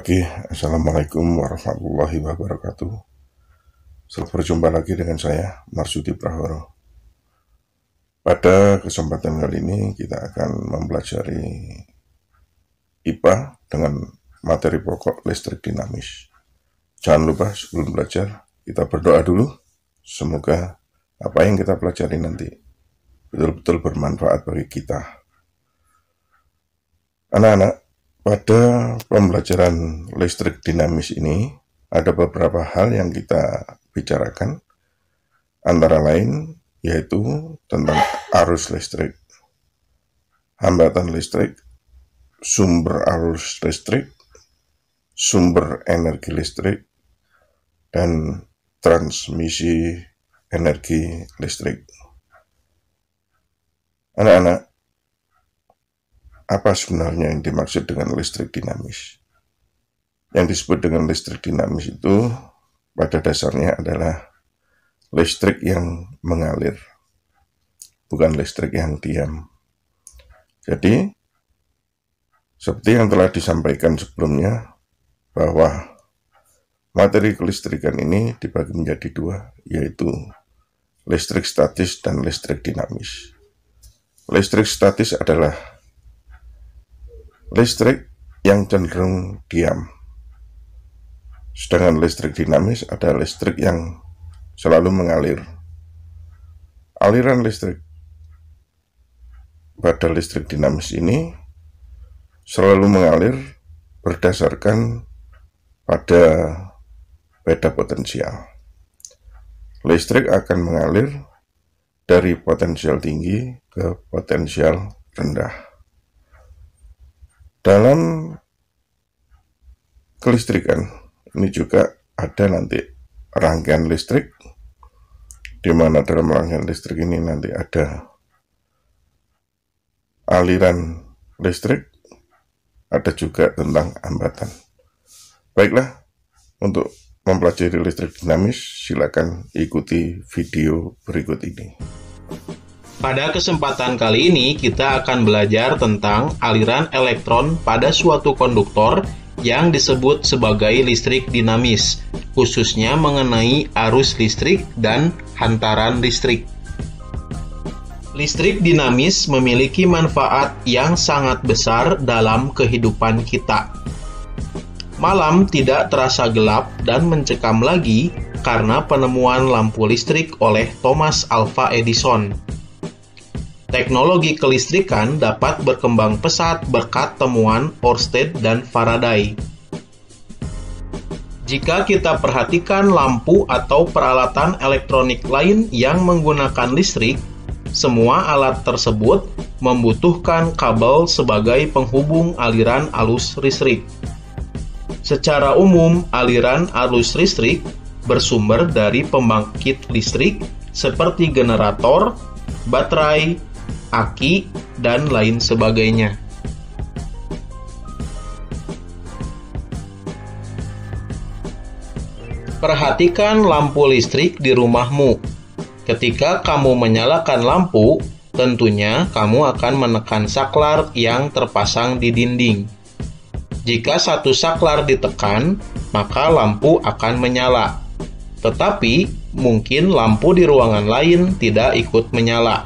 pagi, Assalamualaikum warahmatullahi wabarakatuh. Selamat berjumpa lagi dengan saya, Marsudi Prahoro. Pada kesempatan kali ini kita akan mempelajari IPA dengan materi pokok listrik dinamis. Jangan lupa sebelum belajar, kita berdoa dulu. Semoga apa yang kita pelajari nanti betul-betul bermanfaat bagi kita. Anak-anak, pada pembelajaran listrik dinamis ini, ada beberapa hal yang kita bicarakan, antara lain yaitu tentang arus listrik, hambatan listrik, sumber arus listrik, sumber energi listrik, dan transmisi energi listrik. Anak-anak, apa sebenarnya yang dimaksud dengan listrik dinamis? Yang disebut dengan listrik dinamis itu pada dasarnya adalah listrik yang mengalir, bukan listrik yang diam. Jadi, seperti yang telah disampaikan sebelumnya, bahwa materi kelistrikan ini dibagi menjadi dua, yaitu listrik statis dan listrik dinamis. Listrik statis adalah listrik yang cenderung diam. Sedangkan listrik dinamis adalah listrik yang selalu mengalir. Aliran listrik pada listrik dinamis ini selalu mengalir berdasarkan pada beda potensial. Listrik akan mengalir dari potensial tinggi ke potensial rendah. Dalam kelistrikan ini juga ada nanti rangkaian listrik, di mana dalam rangkaian listrik ini nanti ada aliran listrik, ada juga tentang hambatan. Baiklah, untuk mempelajari listrik dinamis, silakan ikuti video berikut ini. Pada kesempatan kali ini, kita akan belajar tentang aliran elektron pada suatu konduktor yang disebut sebagai listrik dinamis, khususnya mengenai arus listrik dan hantaran listrik. Listrik dinamis memiliki manfaat yang sangat besar dalam kehidupan kita. Malam tidak terasa gelap dan mencekam lagi karena penemuan lampu listrik oleh Thomas Alva Edison. Teknologi kelistrikan dapat berkembang pesat berkat temuan Ørsted dan Faraday. Jika kita perhatikan lampu atau peralatan elektronik lain yang menggunakan listrik, semua alat tersebut membutuhkan kabel sebagai penghubung aliran arus listrik. Secara umum, aliran arus listrik bersumber dari pembangkit listrik seperti generator, baterai, aki, dan lain sebagainya. Perhatikan lampu listrik di rumahmu. Ketika kamu menyalakan lampu, tentunya kamu akan menekan saklar yang terpasang di dinding. Jika satu saklar ditekan, maka lampu akan menyala. Tetapi, mungkin lampu di ruangan lain tidak ikut menyala.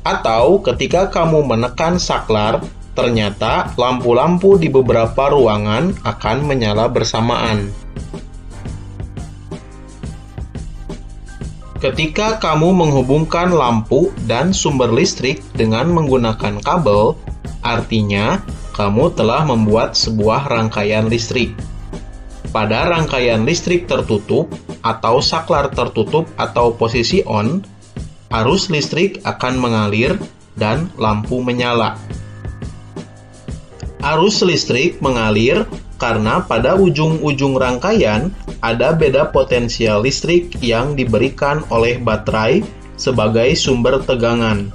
Atau ketika kamu menekan saklar, ternyata lampu-lampu di beberapa ruangan akan menyala bersamaan. Ketika kamu menghubungkan lampu dan sumber listrik dengan menggunakan kabel, artinya kamu telah membuat sebuah rangkaian listrik. Pada rangkaian listrik tertutup atau saklar tertutup atau posisi on, arus listrik akan mengalir dan lampu menyala. Arus listrik mengalir karena pada ujung-ujung rangkaian ada beda potensial listrik yang diberikan oleh baterai sebagai sumber tegangan.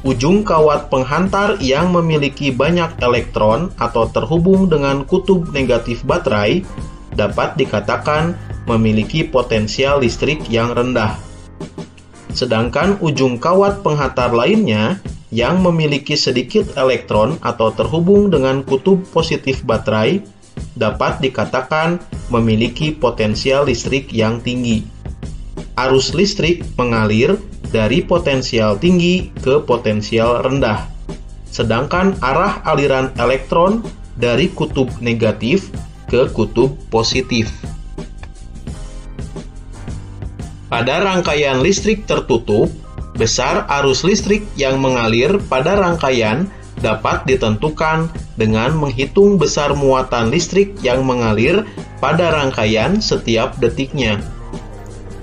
Ujung kawat penghantar yang memiliki banyak elektron atau terhubung dengan kutub negatif baterai dapat dikatakan memiliki potensial listrik yang rendah. Sedangkan ujung kawat penghantar lainnya yang memiliki sedikit elektron atau terhubung dengan kutub positif baterai dapat dikatakan memiliki potensial listrik yang tinggi. Arus listrik mengalir dari potensial tinggi ke potensial rendah, sedangkan arah aliran elektron dari kutub negatif ke kutub positif. Pada rangkaian listrik tertutup, besar arus listrik yang mengalir pada rangkaian dapat ditentukan dengan menghitung besar muatan listrik yang mengalir pada rangkaian setiap detiknya.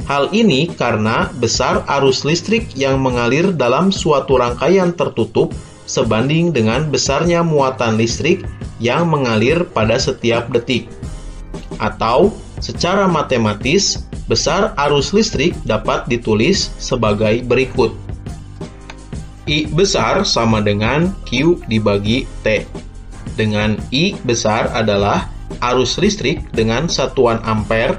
Hal ini karena besar arus listrik yang mengalir dalam suatu rangkaian tertutup sebanding dengan besarnya muatan listrik yang mengalir pada setiap detik. Atau, secara matematis, besar arus listrik dapat ditulis sebagai berikut. I besar sama dengan Q dibagi T. Dengan I besar adalah arus listrik dengan satuan ampere,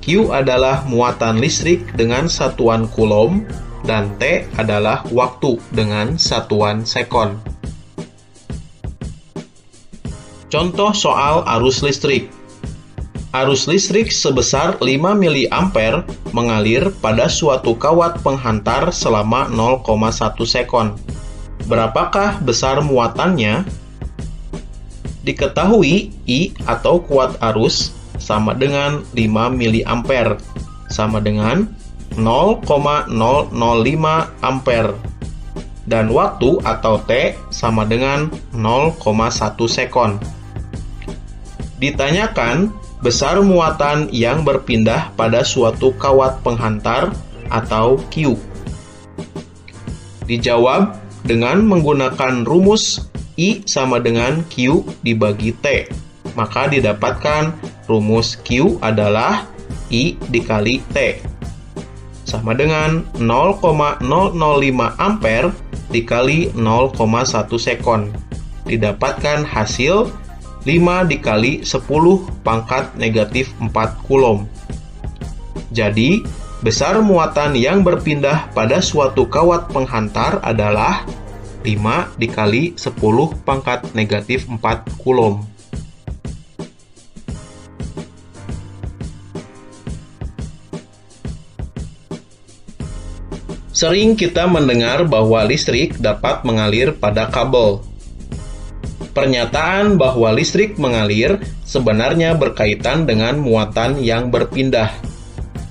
Q adalah muatan listrik dengan satuan kulom, dan T adalah waktu dengan satuan sekon. Contoh soal arus listrik. Arus listrik sebesar 5 mA mengalir pada suatu kawat penghantar selama 0,1 sekon. Berapakah besar muatannya? Diketahui I atau kuat arus sama dengan 5 mA, sama dengan 0,005 ampere. Dan waktu atau T sama dengan 0,1 sekon. Ditanyakan besar muatan yang berpindah pada suatu kawat penghantar atau Q. Dijawab dengan menggunakan rumus I sama dengan Q dibagi T. Maka didapatkan rumus Q adalah I dikali T. Sama dengan 0,005 ampere dikali 0,1 sekon. Didapatkan hasil 5 dikali 10 pangkat negatif 4 kulom. Jadi, besar muatan yang berpindah pada suatu kawat penghantar adalah 5 dikali 10 pangkat negatif 4 kulom. Sering kita mendengar bahwa listrik dapat mengalir pada kabel. Pernyataan bahwa listrik mengalir sebenarnya berkaitan dengan muatan yang berpindah.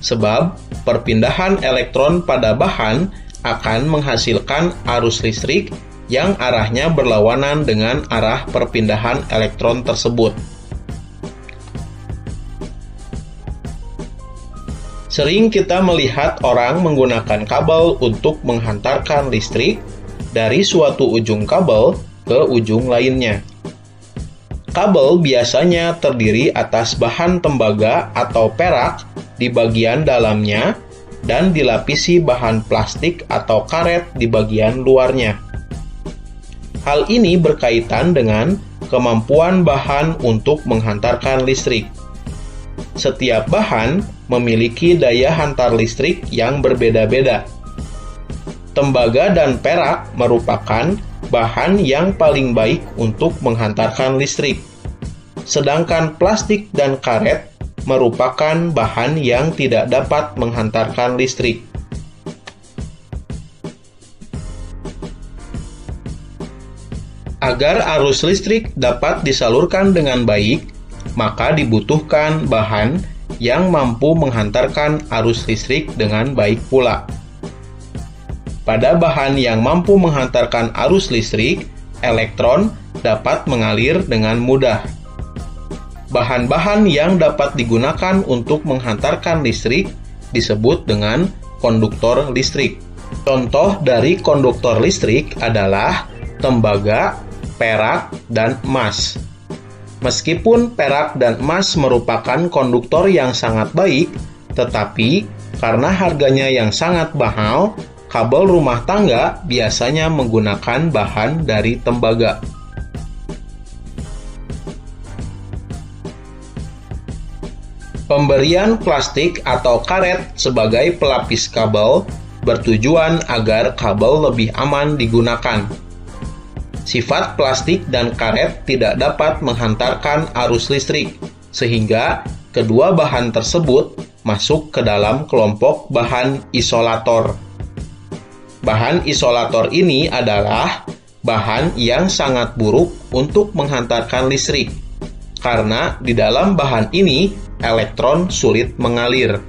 Sebab, perpindahan elektron pada bahan akan menghasilkan arus listrik yang arahnya berlawanan dengan arah perpindahan elektron tersebut. Sering kita melihat orang menggunakan kabel untuk menghantarkan listrik dari suatu ujung kabel ke ujung lainnya. Kabel biasanya terdiri atas bahan tembaga atau perak di bagian dalamnya dan dilapisi bahan plastik atau karet di bagian luarnya. Hal ini berkaitan dengan kemampuan bahan untuk menghantarkan listrik. Setiap bahan memiliki daya hantar listrik yang berbeda-beda. Tembaga dan perak merupakan bahan yang paling baik untuk menghantarkan listrik. Sedangkan plastik dan karet merupakan bahan yang tidak dapat menghantarkan listrik. Agar arus listrik dapat disalurkan dengan baik, maka dibutuhkan bahan yang mampu menghantarkan arus listrik dengan baik pula. Pada bahan yang mampu menghantarkan arus listrik, elektron dapat mengalir dengan mudah. Bahan-bahan yang dapat digunakan untuk menghantarkan listrik disebut dengan konduktor listrik. Contoh dari konduktor listrik adalah tembaga, perak, dan emas. Meskipun perak dan emas merupakan konduktor yang sangat baik, tetapi karena harganya yang sangat mahal, kabel rumah tangga biasanya menggunakan bahan dari tembaga. Pemberian plastik atau karet sebagai pelapis kabel bertujuan agar kabel lebih aman digunakan. Sifat plastik dan karet tidak dapat menghantarkan arus listrik, sehingga kedua bahan tersebut masuk ke dalam kelompok bahan isolator. Bahan isolator ini adalah bahan yang sangat buruk untuk menghantarkan listrik, karena di dalam bahan ini elektron sulit mengalir.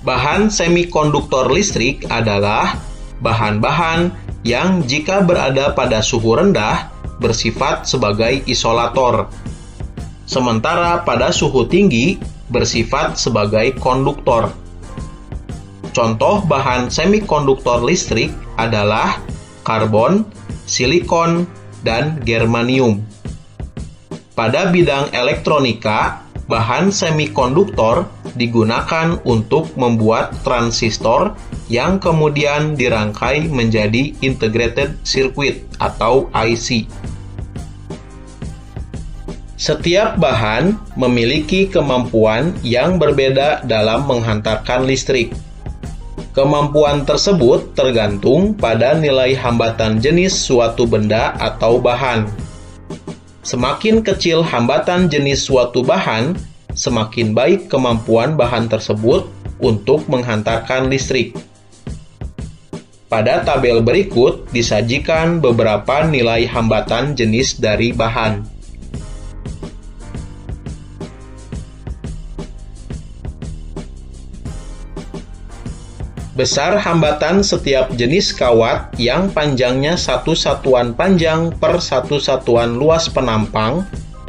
Bahan semikonduktor listrik adalah bahan-bahan yang jika berada pada suhu rendah bersifat sebagai isolator, sementara pada suhu tinggi bersifat sebagai konduktor. Contoh bahan semikonduktor listrik adalah karbon, silikon, dan germanium. Pada bidang elektronika, bahan semikonduktor digunakan untuk membuat transistor yang kemudian dirangkai menjadi integrated circuit atau IC. Setiap bahan memiliki kemampuan yang berbeda dalam menghantarkan listrik. Kemampuan tersebut tergantung pada nilai hambatan jenis suatu benda atau bahan. Semakin kecil hambatan jenis suatu bahan, semakin baik kemampuan bahan tersebut untuk menghantarkan listrik. Pada tabel berikut disajikan beberapa nilai hambatan jenis dari bahan. Besar hambatan setiap jenis kawat yang panjangnya satu satuan panjang per satu satuan luas penampang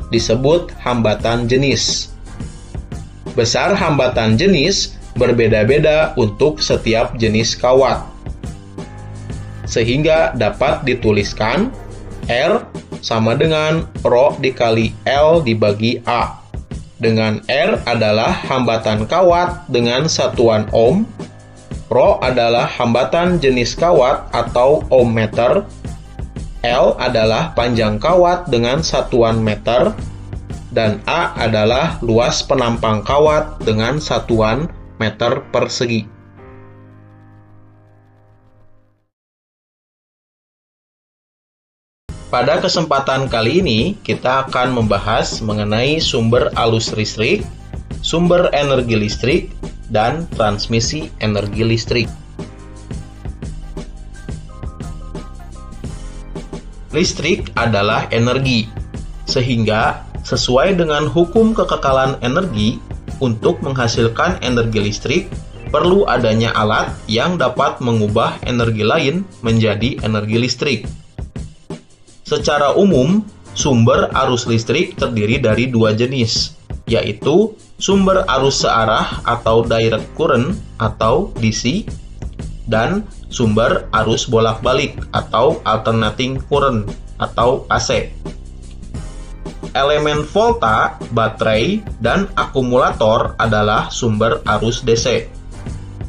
disebut hambatan jenis. Besar hambatan jenis berbeda-beda untuk setiap jenis kawat, sehingga dapat dituliskan R sama dengan Rho dikali L dibagi A, dengan R adalah hambatan kawat dengan satuan ohm, Rho adalah hambatan jenis kawat atau ohm meter, L adalah panjang kawat dengan satuan meter, dan A adalah luas penampang kawat dengan satuan meter persegi. Pada kesempatan kali ini, kita akan membahas mengenai sumber arus listrik, sumber energi listrik, dan transmisi energi listrik. Listrik adalah energi, sehingga sesuai dengan hukum kekekalan energi, untuk menghasilkan energi listrik, perlu adanya alat yang dapat mengubah energi lain menjadi energi listrik. Secara umum, sumber arus listrik terdiri dari dua jenis, yaitu sumber arus searah atau direct current atau DC, dan sumber arus bolak-balik atau alternating current atau AC. Elemen volta, baterai, dan akumulator adalah sumber arus DC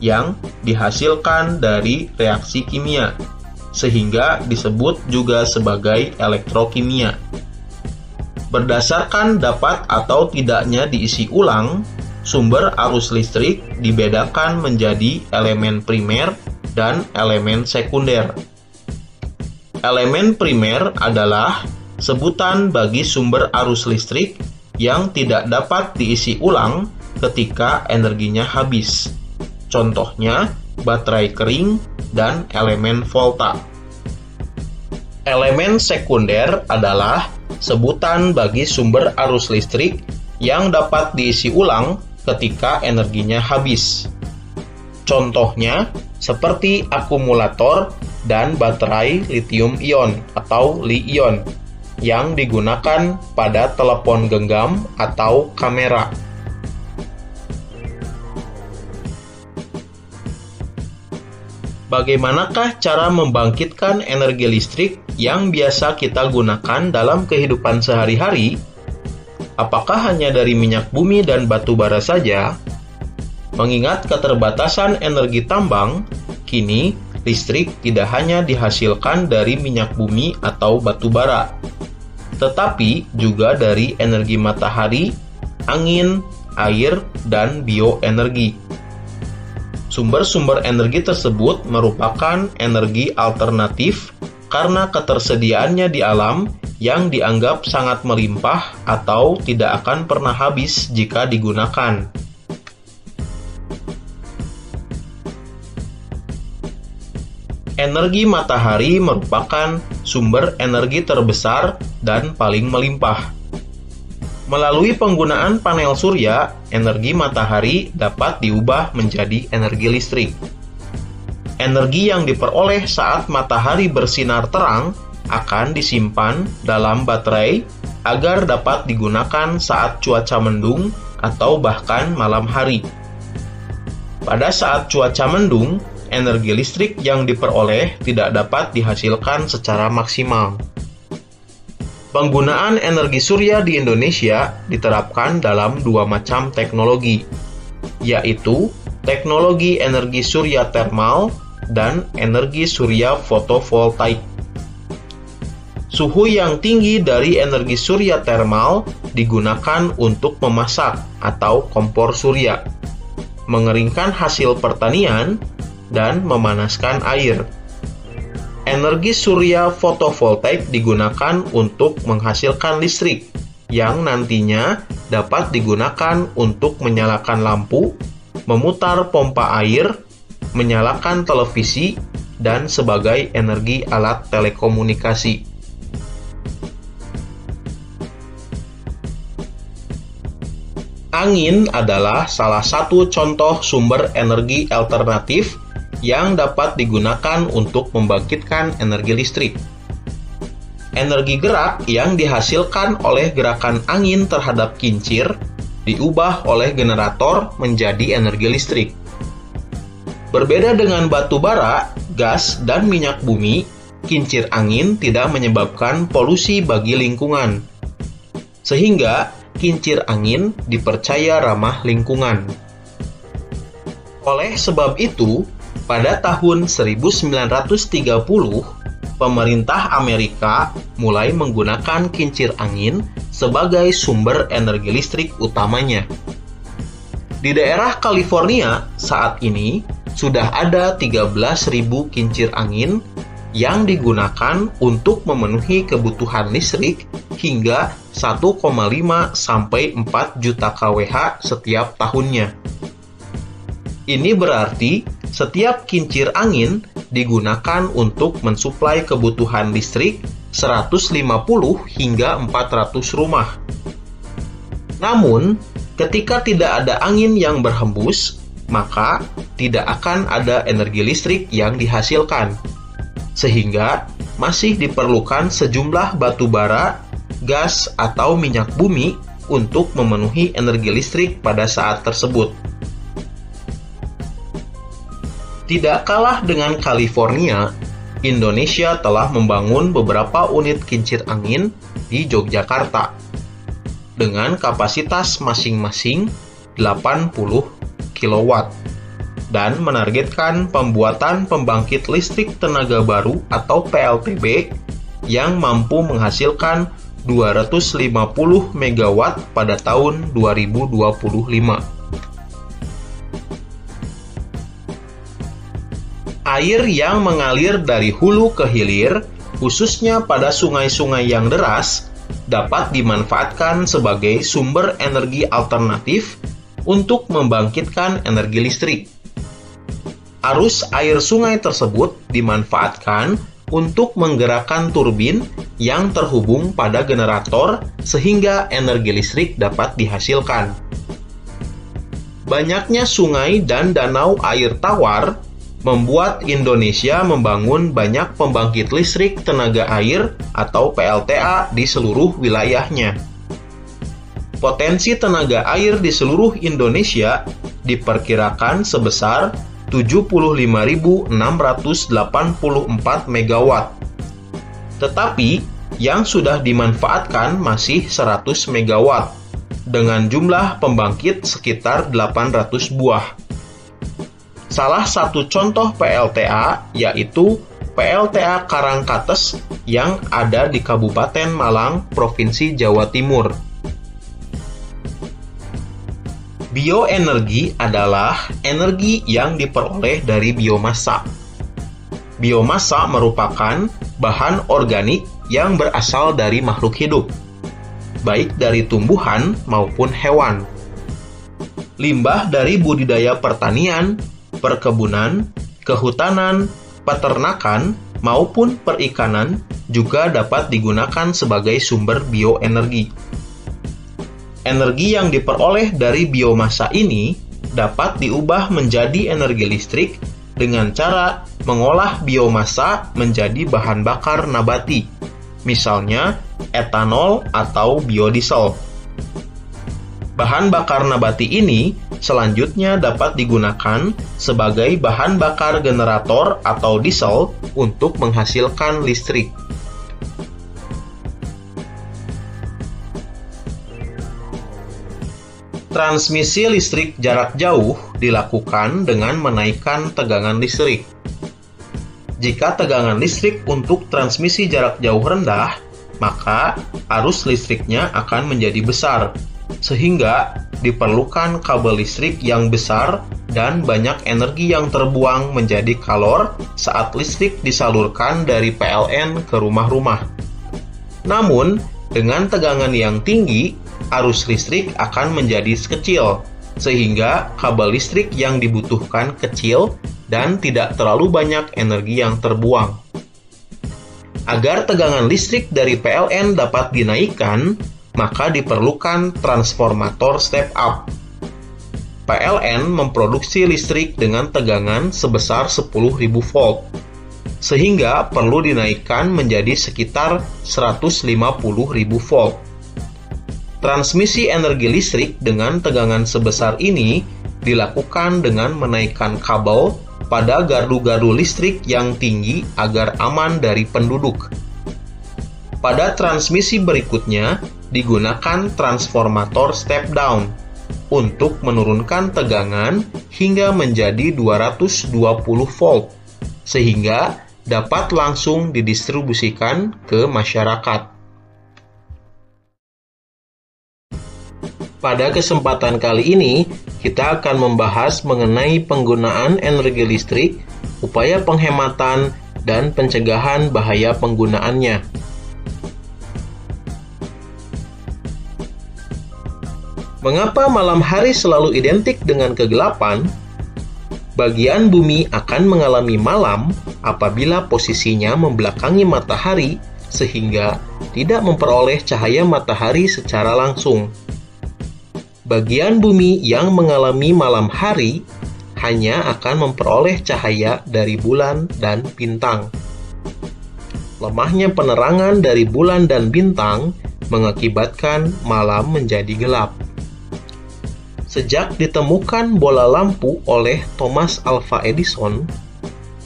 yang dihasilkan dari reaksi kimia, sehingga disebut juga sebagai elektrokimia. Berdasarkan dapat atau tidaknya diisi ulang, sumber arus listrik dibedakan menjadi elemen primer dan elemen sekunder. Elemen primer adalah sebutan bagi sumber arus listrik yang tidak dapat diisi ulang ketika energinya habis. Contohnya, baterai kering dan elemen volta. Elemen sekunder adalah sebutan bagi sumber arus listrik yang dapat diisi ulang ketika energinya habis. Contohnya, seperti akumulator dan baterai lithium-ion atau Li-ion yang digunakan pada telepon genggam atau kamera. Bagaimanakah cara membangkitkan energi listrik yang biasa kita gunakan dalam kehidupan sehari-hari? Apakah hanya dari minyak bumi dan batu bara saja? Mengingat keterbatasan energi tambang, kini listrik tidak hanya dihasilkan dari minyak bumi atau batu bara, tetapi juga dari energi matahari, angin, air, dan bioenergi. Sumber-sumber energi tersebut merupakan energi alternatif karena ketersediaannya di alam yang dianggap sangat melimpah atau tidak akan pernah habis jika digunakan. Energi matahari merupakan sumber energi terbesar dan paling melimpah. Melalui penggunaan panel surya, energi matahari dapat diubah menjadi energi listrik. Energi yang diperoleh saat matahari bersinar terang akan disimpan dalam baterai agar dapat digunakan saat cuaca mendung atau bahkan malam hari. Pada saat cuaca mendung, energi listrik yang diperoleh tidak dapat dihasilkan secara maksimal. Penggunaan energi surya di Indonesia diterapkan dalam dua macam teknologi, yaitu teknologi energi surya termal dan energi surya fotovoltaik. Suhu yang tinggi dari energi surya termal digunakan untuk memasak atau kompor surya, mengeringkan hasil pertanian, dan memanaskan air. Energi surya fotovoltaik digunakan untuk menghasilkan listrik yang nantinya dapat digunakan untuk menyalakan lampu, memutar pompa air, menyalakan televisi, dan sebagai energi alat telekomunikasi. Angin adalah salah satu contoh sumber energi alternatif yang dapat digunakan untuk membangkitkan energi listrik. Energi gerak yang dihasilkan oleh gerakan angin terhadap kincir diubah oleh generator menjadi energi listrik. Berbeda dengan batu bara, gas, dan minyak bumi, kincir angin tidak menyebabkan polusi bagi lingkungan. Sehingga kincir angin dipercaya ramah lingkungan. Oleh sebab itu, pada tahun 1930, pemerintah Amerika mulai menggunakan kincir angin sebagai sumber energi listrik utamanya. Di daerah California saat ini sudah ada 13.000 kincir angin yang digunakan untuk memenuhi kebutuhan listrik hingga 1,5 sampai 4 juta kWh setiap tahunnya. Ini berarti setiap kincir angin digunakan untuk mensuplai kebutuhan listrik 150 hingga 400 rumah. Namun, ketika tidak ada angin yang berhembus, maka tidak akan ada energi listrik yang dihasilkan. Sehingga masih diperlukan sejumlah batu bara, gas, atau minyak bumi untuk memenuhi energi listrik pada saat tersebut. Tidak kalah dengan California, Indonesia telah membangun beberapa unit kincir angin di Yogyakarta dengan kapasitas masing-masing 80 kW dan menargetkan pembuatan pembangkit listrik tenaga baru atau PLTB yang mampu menghasilkan 250 MW pada tahun 2025. Air yang mengalir dari hulu ke hilir, khususnya pada sungai-sungai yang deras, dapat dimanfaatkan sebagai sumber energi alternatif untuk membangkitkan energi listrik. Arus air sungai tersebut dimanfaatkan untuk menggerakkan turbin yang terhubung pada generator sehingga energi listrik dapat dihasilkan. Banyaknya sungai dan danau air tawar membuat Indonesia membangun banyak pembangkit listrik tenaga air atau PLTA di seluruh wilayahnya. Potensi tenaga air di seluruh Indonesia diperkirakan sebesar 75.684 MW. Tetapi yang sudah dimanfaatkan masih 100 MW dengan jumlah pembangkit sekitar 800 buah. Salah satu contoh PLTA yaitu PLTA Karangkates yang ada di Kabupaten Malang, Provinsi Jawa Timur. Bioenergi adalah energi yang diperoleh dari biomasa. Biomasa merupakan bahan organik yang berasal dari makhluk hidup, baik dari tumbuhan maupun hewan. Limbah dari budidaya pertanian, perkebunan, kehutanan, peternakan, maupun perikanan juga dapat digunakan sebagai sumber bioenergi. Energi yang diperoleh dari biomasa ini dapat diubah menjadi energi listrik dengan cara mengolah biomasa menjadi bahan bakar nabati, misalnya etanol atau biodiesel. Bahan bakar nabati ini selanjutnya dapat digunakan sebagai bahan bakar generator atau diesel untuk menghasilkan listrik. Transmisi listrik jarak jauh dilakukan dengan menaikkan tegangan listrik. Jika tegangan listrik untuk transmisi jarak jauh rendah, maka arus listriknya akan menjadi besar, sehingga diperlukan kabel listrik yang besar dan banyak energi yang terbuang menjadi kalor saat listrik disalurkan dari PLN ke rumah-rumah. Namun, dengan tegangan yang tinggi, arus listrik akan menjadi kecil, sehingga kabel listrik yang dibutuhkan kecil dan tidak terlalu banyak energi yang terbuang. Agar tegangan listrik dari PLN dapat dinaikkan, maka diperlukan transformator step up. PLN memproduksi listrik dengan tegangan sebesar 10.000 volt, sehingga perlu dinaikkan menjadi sekitar 150.000 volt. Transmisi energi listrik dengan tegangan sebesar ini dilakukan dengan menaikkan kabel pada gardu-gardu listrik yang tinggi agar aman dari penduduk. Pada transmisi berikutnya, digunakan transformator step down untuk menurunkan tegangan hingga menjadi 220 volt, sehingga dapat langsung didistribusikan ke masyarakat. Pada kesempatan kali ini, kita akan membahas mengenai penggunaan energi listrik, upaya penghematan, dan pencegahan bahaya penggunaannya. Mengapa malam hari selalu identik dengan kegelapan? Bagian bumi akan mengalami malam apabila posisinya membelakangi matahari, sehingga tidak memperoleh cahaya matahari secara langsung. Bagian bumi yang mengalami malam hari hanya akan memperoleh cahaya dari bulan dan bintang. Lemahnya penerangan dari bulan dan bintang mengakibatkan malam menjadi gelap. Sejak ditemukan bola lampu oleh Thomas Alva Edison,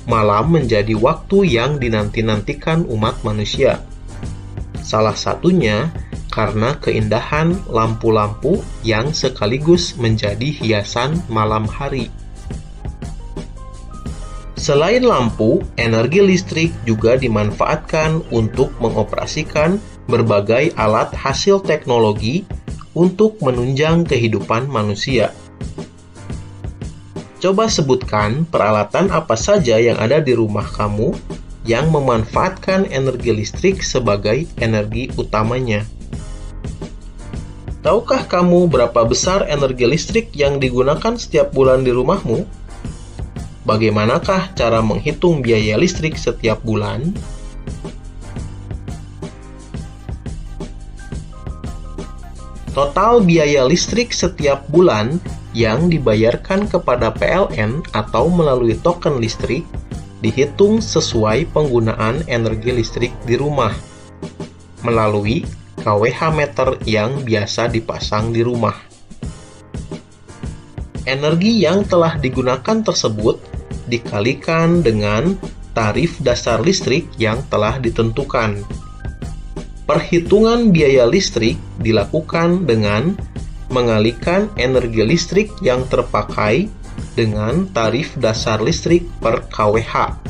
malam menjadi waktu yang dinanti-nantikan umat manusia. Salah satunya karena keindahan lampu-lampu yang sekaligus menjadi hiasan malam hari. Selain lampu, energi listrik juga dimanfaatkan untuk mengoperasikan berbagai alat hasil teknologi untuk menunjang kehidupan manusia. Coba sebutkan peralatan apa saja yang ada di rumah kamu yang memanfaatkan energi listrik sebagai energi utamanya. Tahukah kamu berapa besar energi listrik yang digunakan setiap bulan di rumahmu? Bagaimanakah cara menghitung biaya listrik setiap bulan? Total biaya listrik setiap bulan yang dibayarkan kepada PLN atau melalui token listrik dihitung sesuai penggunaan energi listrik di rumah melalui kWh meter yang biasa dipasang di rumah. Energi yang telah digunakan tersebut dikalikan dengan tarif dasar listrik yang telah ditentukan. Perhitungan biaya listrik dilakukan dengan mengalihkan energi listrik yang terpakai dengan tarif dasar listrik per kWh.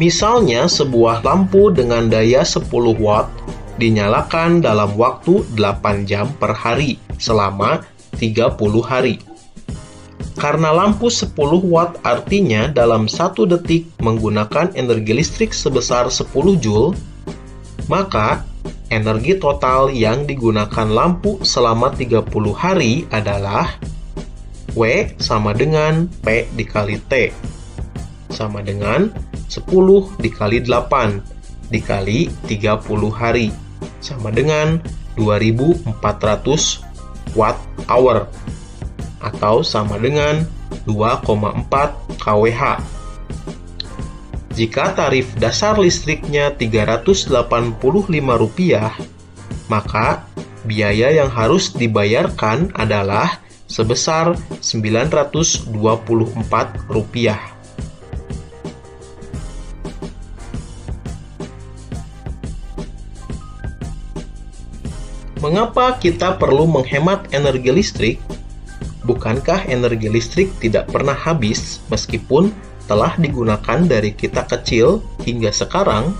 Misalnya, sebuah lampu dengan daya 10 watt dinyalakan dalam waktu 8 jam per hari, selama 30 hari. Karena lampu 10 watt artinya dalam 1 detik menggunakan energi listrik sebesar 10 joule, maka energi total yang digunakan lampu selama 30 hari adalah W sama dengan P dikali T, sama dengan 10 dikali 8 dikali 30 hari, sama dengan 2400 watt hour, atau sama dengan 2,4 kWh. Jika tarif dasar listriknya Rp385, maka biaya yang harus dibayarkan adalah sebesar Rp924. Mengapa kita perlu menghemat energi listrik? Bukankah energi listrik tidak pernah habis meskipun telah digunakan dari kita kecil hingga sekarang?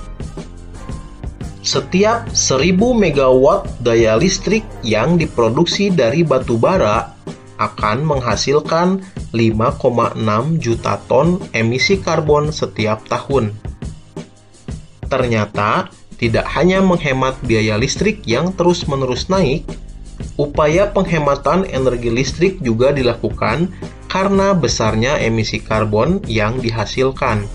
Setiap 1000 megawatt daya listrik yang diproduksi dari batu bara akan menghasilkan 5,6 juta ton emisi karbon setiap tahun. Ternyata, tidak hanya menghemat biaya listrik yang terus-menerus naik, upaya penghematan energi listrik juga dilakukan karena besarnya emisi karbon yang dihasilkan.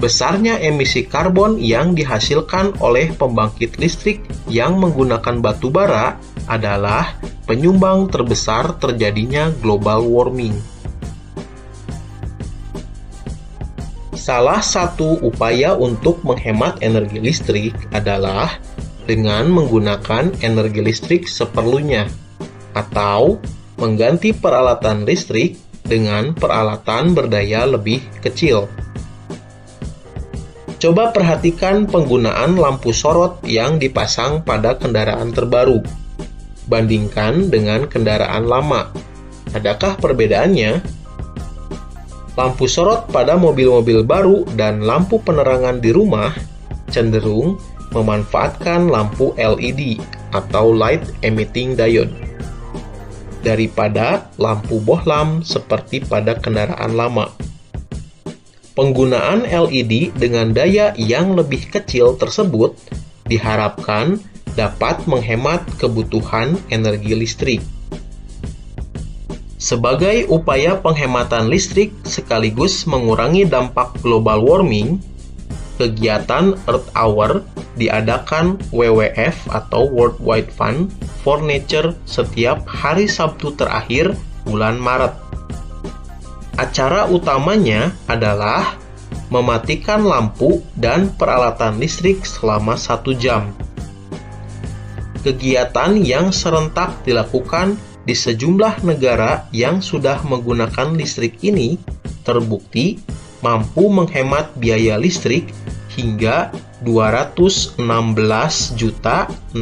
Besarnya emisi karbon yang dihasilkan oleh pembangkit listrik yang menggunakan batu bara adalah penyumbang terbesar terjadinya global warming. Salah satu upaya untuk menghemat energi listrik adalah dengan menggunakan energi listrik seperlunya, atau mengganti peralatan listrik dengan peralatan berdaya lebih kecil. Coba perhatikan penggunaan lampu sorot yang dipasang pada kendaraan terbaru. Bandingkan dengan kendaraan lama. Adakah perbedaannya? Lampu sorot pada mobil-mobil baru dan lampu penerangan di rumah cenderung memanfaatkan lampu LED atau Light Emitting Diode daripada lampu bohlam seperti pada kendaraan lama. Penggunaan LED dengan daya yang lebih kecil tersebut diharapkan dapat menghemat kebutuhan energi listrik. Sebagai upaya penghematan listrik sekaligus mengurangi dampak global warming, kegiatan Earth Hour diadakan WWF atau World Wide Fund for Nature setiap hari Sabtu terakhir bulan Maret. Acara utamanya adalah mematikan lampu dan peralatan listrik selama 1 jam. Kegiatan yang serentak dilakukan di sejumlah negara yang sudah menggunakan listrik ini terbukti mampu menghemat biaya listrik hingga Rp216.600.000,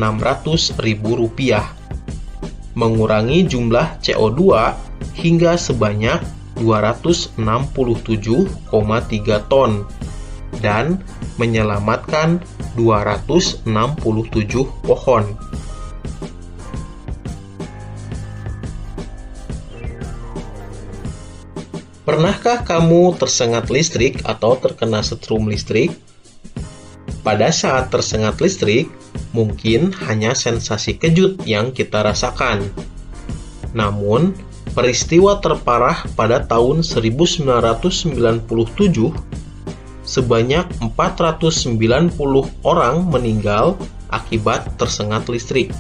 mengurangi jumlah CO2 hingga sebanyak 267,3 ton, dan menyelamatkan 267 pohon. Pernahkah kamu tersengat listrik atau terkena setrum listrik? Pada saat tersengat listrik, mungkin hanya sensasi kejut yang kita rasakan. Namun, peristiwa terparah pada tahun 1997, sebanyak 490 orang meninggal akibat tersengat listrik.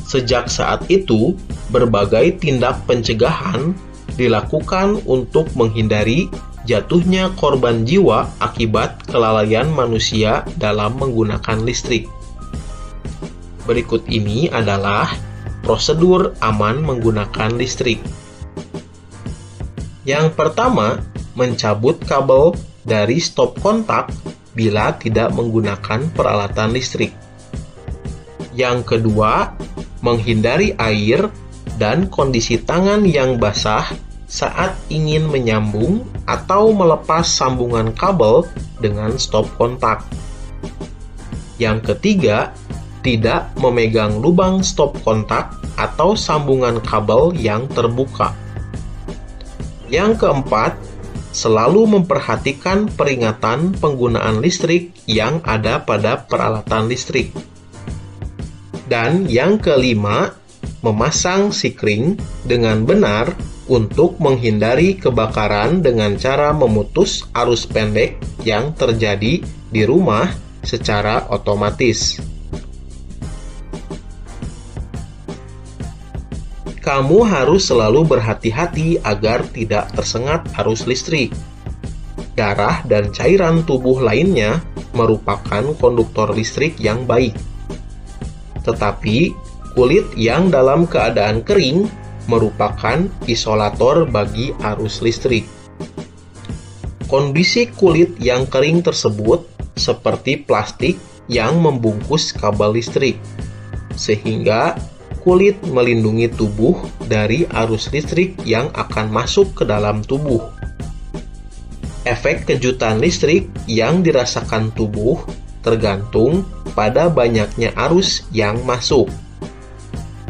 Sejak saat itu, berbagai tindak pencegahan dilakukan untuk menghindari jatuhnya korban jiwa akibat kelalaian manusia dalam menggunakan listrik. Berikut ini adalah prosedur aman menggunakan listrik. Yang pertama, mencabut kabel dari stop kontak bila tidak menggunakan peralatan listrik. Yang kedua, menghindari air dan kondisi tangan yang basah saat ingin menyambung atau melepas sambungan kabel dengan stop kontak. Yang ketiga, tidak memegang lubang stop kontak atau sambungan kabel yang terbuka. Yang keempat, selalu memperhatikan peringatan penggunaan listrik yang ada pada peralatan listrik. Dan yang kelima, memasang sikring dengan benar untuk menghindari kebakaran dengan cara memutus arus pendek yang terjadi di rumah secara otomatis. Kamu harus selalu berhati-hati agar tidak tersengat arus listrik. Darah dan cairan tubuh lainnya merupakan konduktor listrik yang baik. Tetapi, kulit yang dalam keadaan kering merupakan isolator bagi arus listrik. Kondisi kulit yang kering tersebut seperti plastik yang membungkus kabel listrik, sehingga kulit melindungi tubuh dari arus listrik yang akan masuk ke dalam tubuh. Efek kejutan listrik yang dirasakan tubuh tergantung pada banyaknya arus yang masuk.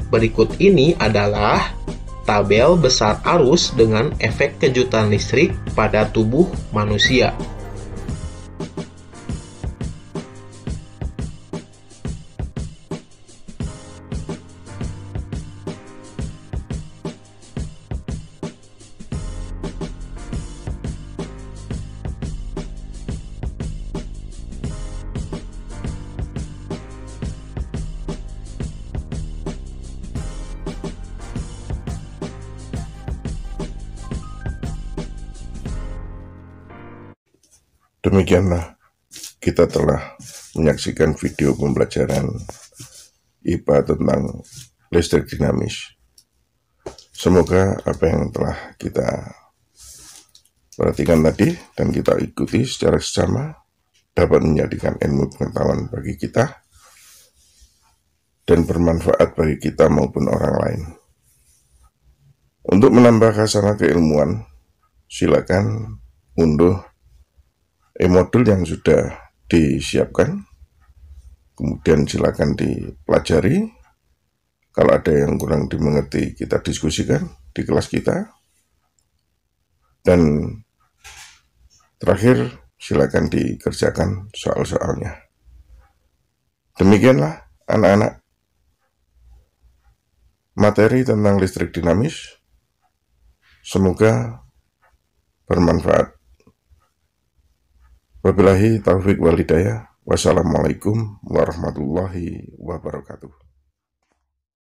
Berikut ini adalah tabel besar arus dengan efek kejutan listrik pada tubuh manusia. Demikianlah kita telah menyaksikan video pembelajaran IPA tentang listrik dinamis. Semoga apa yang telah kita perhatikan tadi dan kita ikuti secara seksama dapat menjadikan ilmu pengetahuan bagi kita dan bermanfaat bagi kita maupun orang lain. Untuk menambah khazanah keilmuan, silakan unduh e-modul yang sudah disiapkan, kemudian silakan dipelajari. Kalau ada yang kurang dimengerti, kita diskusikan di kelas kita. Dan terakhir, silakan dikerjakan soal-soalnya. Demikianlah anak-anak materi tentang listrik dinamis. Semoga bermanfaat. Wabillahi taufiq wal hidayah. Wassalamualaikum warahmatullahi wabarakatuh.